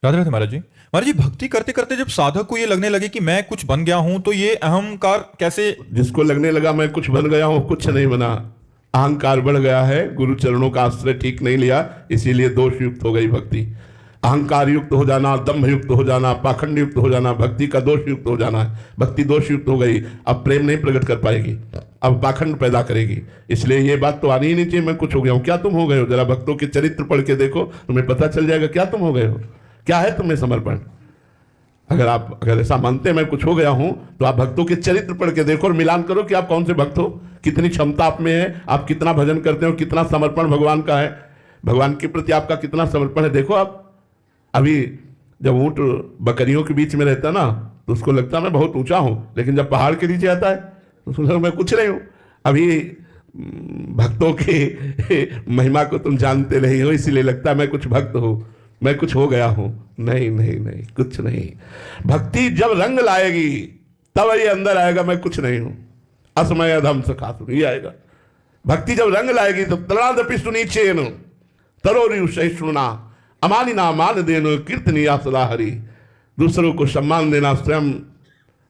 राधे राधे महाराज जी। महाराज जी, भक्ति करते करते जब साधक को ये लगने लगे कि मैं कुछ बन गया हूं, तो ये अहंकार कैसे? जिसको लगने लगा मैं कुछ बन गया हूं, कुछ नहीं बना। अहंकार बढ़ गया है, गुरु चरणों का आश्रय ठीक नहीं लिया, इसीलिए दोष युक्त हो गई भक्ति। अहंकार युक्त हो जाना, दम्भ युक्त हो जाना, पाखंड युक्त हो जाना, भक्ति का दोष युक्त हो जाना है। भक्ति दोष युक्त हो गई, अब प्रेम नहीं प्रकट कर पाएगी, अब पाखंड पैदा करेगी। इसलिए ये बात तो आनी ही नहीं चाहिए मैं कुछ हो गया हूं। क्या तुम हो गए हो? जरा भक्तों के चरित्र पढ़ के देखो, तुम्हें पता चल जाएगा क्या तुम हो गए हो, क्या है तुम्हें समर्पण। अगर ऐसा मानते मैं कुछ हो गया हूं, तो आप भक्तों के चरित्र पढ़ के देखो और मिलान करो कि आप कौन से भक्त हो, कितनी क्षमता आप में है, आप कितना भजन करते हो, कितना समर्पण भगवान का है, भगवान के प्रति आपका कितना समर्पण है। देखो आप, अभी जब ऊंट बकरियों के बीच में रहता है ना, तो उसको लगता है मैं बहुत ऊंचा हूं, लेकिन जब पहाड़ के नीचे आता है तो उसको लगता है मैं कुछ नहीं हूं। अभी भक्तों की महिमा को तुम जानते नहीं हो, इसीलिए लगता है मैं कुछ भक्त हूं, मैं कुछ हो गया हूं। नहीं नहीं नहीं, कुछ नहीं। भक्ति जब रंग लाएगी तब ये अंदर आएगा मैं कुछ नहीं हूं, असमय अधम सखा ये आएगा। भक्ति जब रंग लाएगी तो तलादपि सुनीचेन तरोरि सहिष्णुना अमानिना मान देनो कीर्तनिया सदा हरि। दूसरों को सम्मान देना, स्वयं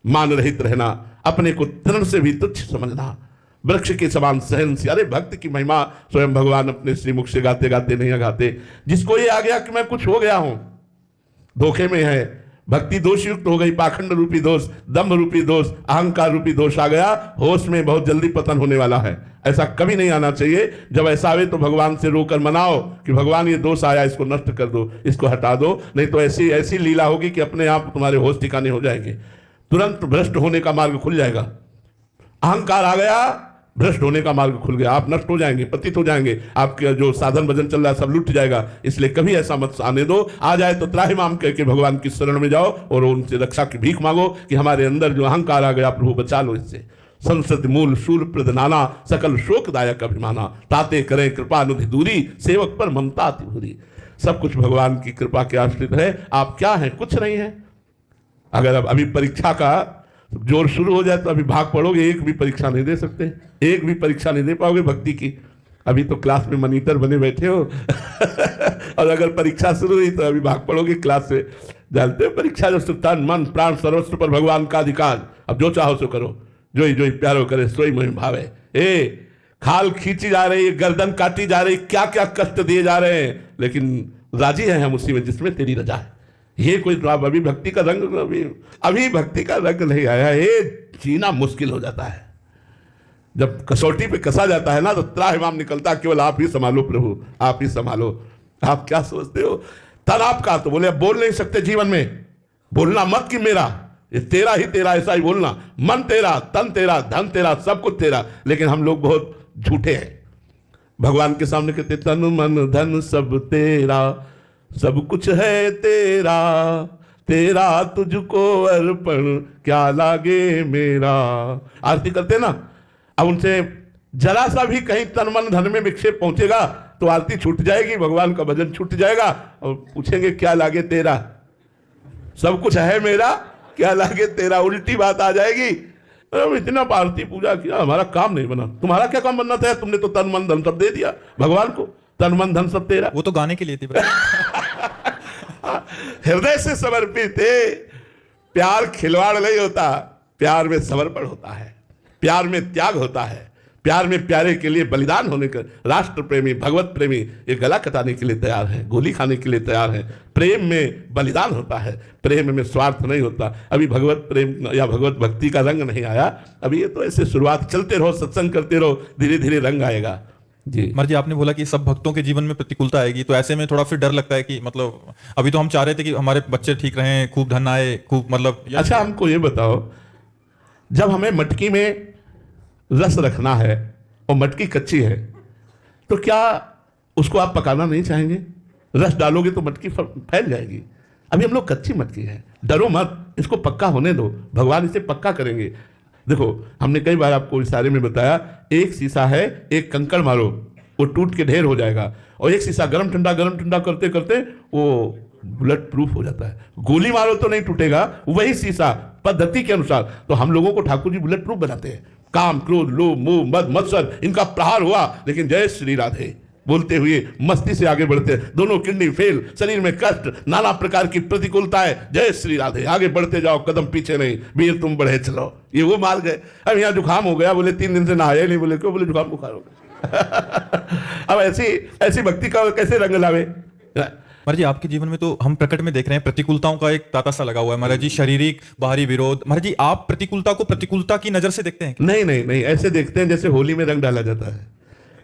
मान रहित रहना, अपने को तृण से भी तुच्छ समझना, वृक्ष के समान सहनशील। अरे भक्त की महिमा स्वयं भगवान अपने श्रीमुख से गाते गाते नहीं गाते। जिसको ये आ गया कि मैं कुछ हो गया हूं, धोखे में है, भक्ति दोष युक्त हो गई, पाखंड रूपी दोष, दम्भ रूपी दोष, अहंकार रूपी दोष आ गया, होश में बहुत जल्दी पतन होने वाला है। ऐसा कभी नहीं आना चाहिए। जब ऐसा आवे तो भगवान से रोकर मनाओ कि भगवान ये दोष आया, इसको नष्ट कर दो, इसको हटा दो, नहीं तो ऐसी ऐसी लीला होगी कि अपने आप तुम्हारे होश ठिकाने हो जाएंगे, तुरंत भ्रष्ट होने का मार्ग खुल जाएगा। अहंकार आ गया, भ्रष्ट होने का मार्ग खुल गया, आप नष्ट हो जाएंगे, पतित हो जाएंगे, आपके जो साधन भजन चल रहा है सब लुट जाएगा। इसलिए कभी ऐसा मत आने दो। आ जाए तो त्राहिमाम कह के भगवान की शरण में जाओ और उनसे रक्षा की भीख मांगो कि हमारे अंदर जो अहंकार आ गया प्रभु बचा लो इससे। संसद मूल शूल प्रद नाना सकल शोकदायक अभिमाना, ताते करें कृपा निधि दूरी सेवक पर ममता अति भूरी। सब कुछ भगवान की कृपा के आश्रित है। आप क्या हैं? कुछ नहीं है। अगर अब अभी परीक्षा का जोर शुरू हो जाए तो अभी भाग पड़ोगे, एक भी परीक्षा नहीं दे सकते, एक भी परीक्षा नहीं दे पाओगे भक्ति की। अभी तो क्लास में मॉनिटर बने बैठे हो और अगर परीक्षा शुरू हुई तो अभी भाग पड़ोगे क्लास से। जानते हो परीक्षा जो तन मन प्राण सर्वस्व पर भगवान का अधिकार, अब जो चाहो सो करो, जो ही प्यारो करे सोई मोहि भावे। खाल खींची जा रही है, गर्दन काटी जा रही, क्या क्या कष्ट दिए जा रहे हैं, लेकिन राजी हैं हम उसी में जिसमें तेरी रजा है। ये कोई तो आप अभी भक्ति का रंग, अभी भक्ति का रंग नहीं आया। ये जीना मुश्किल हो जाता है। जब कसौटी पे कसा जाता है ना तो त्राहिमाम निकलता, केवल आप ही संभालो प्रभु, आप ही संभालो। आप क्या सोचते हो? तन आपका, तो बोले बोल नहीं सकते जीवन में, बोलना मत कि मेरा, ये तेरा ही तेरा, ऐसा ही बोलना। मन तेरा, तन तेरा, धन तेरा, सब कुछ तेरा। लेकिन हम लोग बहुत झूठे हैं। भगवान के सामने कहते तन मन धन सब तेरा, सब कुछ है तेरा, तेरा तुझको अर्पण क्या लागे मेरा। आरती करते ना, अब उनसे जरा सा भी कहीं तन मन धन में विक्षेप पहुंचेगा तो आरती छूट जाएगी, भगवान का भजन छूट जाएगा। और पूछेंगे क्या लागे तेरा, सब कुछ है मेरा, क्या लागे तेरा, उल्टी बात आ जाएगी। अब इतना आरती पूजा किया, हमारा काम नहीं बना। तुम्हारा क्या काम बनना था? तुमने तो तन मन धन सब दे दिया भगवान को, तन मन धन सब तेरा। वो तो गाने के लिए थी। हृदय से समर्पित है। प्यार खिलवाड़ नहीं होता, प्यार में समर्पण होता है, प्यार में त्याग होता है, प्यार में प्यारे के लिए बलिदान होने का। राष्ट्र प्रेमी, भगवत प्रेमी ये गला कटाने के लिए तैयार है, गोली खाने के लिए तैयार है। प्रेम में बलिदान होता है, प्रेम में स्वार्थ नहीं होता। अभी भगवत प्रेम या भगवत भक्ति का रंग नहीं आया। अभी ये तो ऐसे शुरुआत, चलते रहो, सत्संग करते रहो, धीरे धीरे रंग आएगा। जी महाराज जी, आपने बोला कि सब भक्तों के जीवन में प्रतिकूलता आएगी, तो ऐसे में थोड़ा फिर डर लगता है कि मतलब अभी तो हम चाह रहे थे कि हमारे बच्चे ठीक रहें, खूब धन आए, खूब मतलब। अच्छा हमको ये बताओ, जब हमें मटकी में रस रखना है और मटकी कच्ची है तो क्या उसको आप पकाना नहीं चाहेंगे? रस डालोगे तो मटकी फैल जाएगी। अभी हम लोग कच्ची मटकी है, डरो मत, इसको पक्का होने दो, भगवान इसे पक्का करेंगे। देखो हमने कई बार आपको इशारे में बताया, एक शीशा है, एक कंकड़ मारो वो टूट के ढेर हो जाएगा, और एक शीशा गरम ठंडा करते करते वो बुलेट प्रूफ हो जाता है। गोली मारो तो नहीं टूटेगा, वही शीशा पद्धति के अनुसार। तो हम लोगों को ठाकुर जी बुलेट प्रूफ बनाते हैं। काम क्रोध लोभ मोह मद मत्सर इनका प्रहार हुआ, लेकिन जय श्री राधे बोलते हुए मस्ती से आगे बढ़ते, दोनों किडनी फेल, शरीर में कष्ट, नाना प्रकार की प्रतिकूलताएं, जय श्री राधे, आगे बढ़ते जाओ, कदम पीछे नहीं, वीर तुम बढ़े चलो। ये वो मार्ग है। अब यहाँ जुकाम हो गया, बोले 3 दिन से नहाया नहीं, बोले क्यों, बोले जुकाम बुखार हो गया। अब ऐसी भक्ति का कैसे रंग लावे। महाराज जी, आपके जीवन में तो हम प्रकट में देख रहे हैं प्रतिकूलताओं का एक ताता सा लगा हुआ है महाराज जी, शारीरिक बाहरी विरोध। महाराज जी, आप प्रतिकूलता को प्रतिकूलता की नजर से देखते हैं? नहीं नहीं नहीं, ऐसे देखते हैं जैसे होली में रंग डाला जाता है,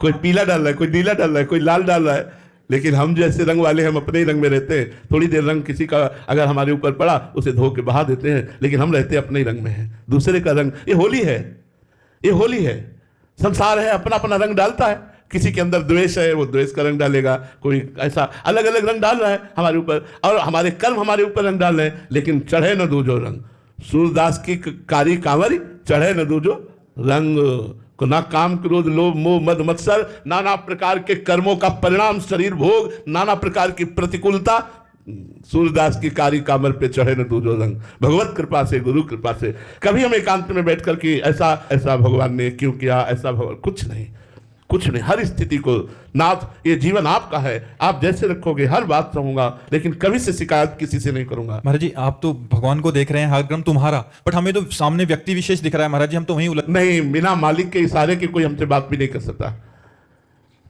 कोई पीला डाल रहा है, कोई नीला डाल रहा है, कोई लाल डाल रहा है, लेकिन हम जैसे रंग वाले, हम अपने ही रंग में रहते हैं। थोड़ी देर रंग किसी का अगर हमारे ऊपर पड़ा, उसे धो के बहा देते हैं, लेकिन हम रहते अपने ही रंग में हैं। दूसरे का रंग, ये होली है, ये होली है। संसार है, अपना अपना रंग डालता है। किसी के अंदर द्वेष है, वो द्वेष का रंग डालेगा, कोई ऐसा अलग अलग रंग डाल रहा है हमारे ऊपर, और हमारे कर्म हमारे ऊपर रंग डाल रहे हैं, लेकिन चढ़े न दूजो रंग। सूरदास की कारी कांवरी, चढ़े न दूजो रंग, को ना काम क्रोध लोभ मोह मद मत्सर, नाना प्रकार के कर्मों का परिणाम शरीर भोग, नाना प्रकार की प्रतिकूलता, सूरदास की कारी कामर पे चढ़े न दूजो रंग। भगवत कृपा से, गुरु कृपा से, कभी हम एकांत में बैठकर कि ऐसा ऐसा भगवान ने क्यों किया, ऐसा भगवान, कुछ नहीं, कुछ नहीं। हर स्थिति को, नाथ ये जीवन आपका है, आप जैसे रखोगे हर बात सहूंगा, लेकिन कभी से शिकायत किसी से नहीं करूंगा। महाराज जी, आप तो भगवान को देख रहे हैं, हर क्रम तुम्हारा, बट हमें तो सामने व्यक्ति विशेष दिख रहा है महाराज जी, हम तो वहीं उलझ। नहीं, बिना मालिक के इशारे के कोई हमसे बात भी नहीं कर सकता,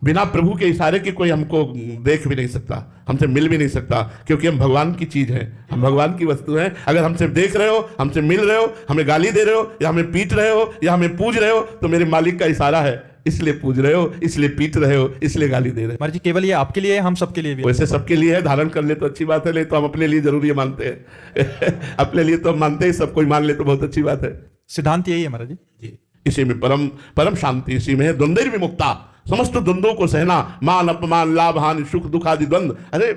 बिना प्रभु के इशारे के कोई हमको देख भी नहीं सकता, हमसे मिल भी नहीं सकता, क्योंकि हम भगवान की चीज हैं, हम भगवान की वस्तु हैं। अगर हमसे देख रहे हो, हमसे मिल रहे हो, हमें गाली दे रहे हो, या हमें पीट रहे हो, या हमें पूज रहे हो, तो मेरे मालिक का इशारा है, इसलिए पूज रहे हो, इसलिए पीट रहे हो, इसलिए गाली दे रहे हो। महाराज जी, केवल ये आपके लिए है, हम सबके लिए भी है? वैसे सबके लिए है, धारण कर ले तो अच्छी बात है, नहीं तो हम अपने लिए जरूरी मानते हैं। अपने लिए तो हम मानते हैं, सब कोई मान ले तो बहुत अच्छी बात है। सिद्धांत यही है महाराज जी। इसी में परम परम शांति, इसी में है द्वंद्व विमुक्ता, समस्त द्वंद्वों को सहना, मान अपमान लाभ हानि सुख दुख आदि द्वंद्व। अरे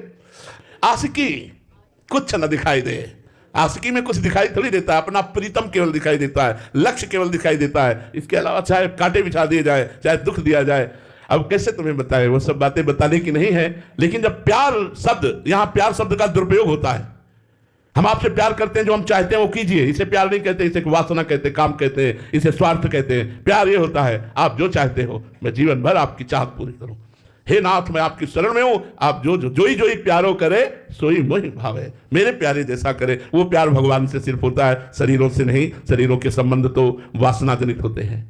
आशिकी कुछ न दिखाई दे, आशिकी में कुछ दिखाई थोड़ी देता है, अपना प्रीतम केवल दिखाई देता है, लक्ष्य केवल दिखाई देता है, इसके अलावा चाहे कांटे बिछा दिए जाए, चाहे दुख दिया जाए। अब कैसे तुम्हें बताए, वो सब बातें बताने की नहीं है, लेकिन जब प्यार शब्द, यहां प्यार शब्द का दुरुपयोग होता है। हम आपसे प्यार करते हैं, जो हम चाहते हैं वो कीजिए, इसे प्यार नहीं कहते, इसे वासना कहते, काम कहते हैं, इसे स्वार्थ कहते हैं। प्यार ये होता है, आप जो चाहते हो, मैं जीवन भर आपकी चाहत पूरी करूं। हे नाथ, मैं आपकी शरण में हूं, आप जो ही प्यारो करे, सोई मोहि भावे। मेरे प्यारे जैसा करे, वो प्यार भगवान से सिर्फ होता है, शरीरों से नहीं। शरीरों के संबंध तो वासना जनित होते हैं।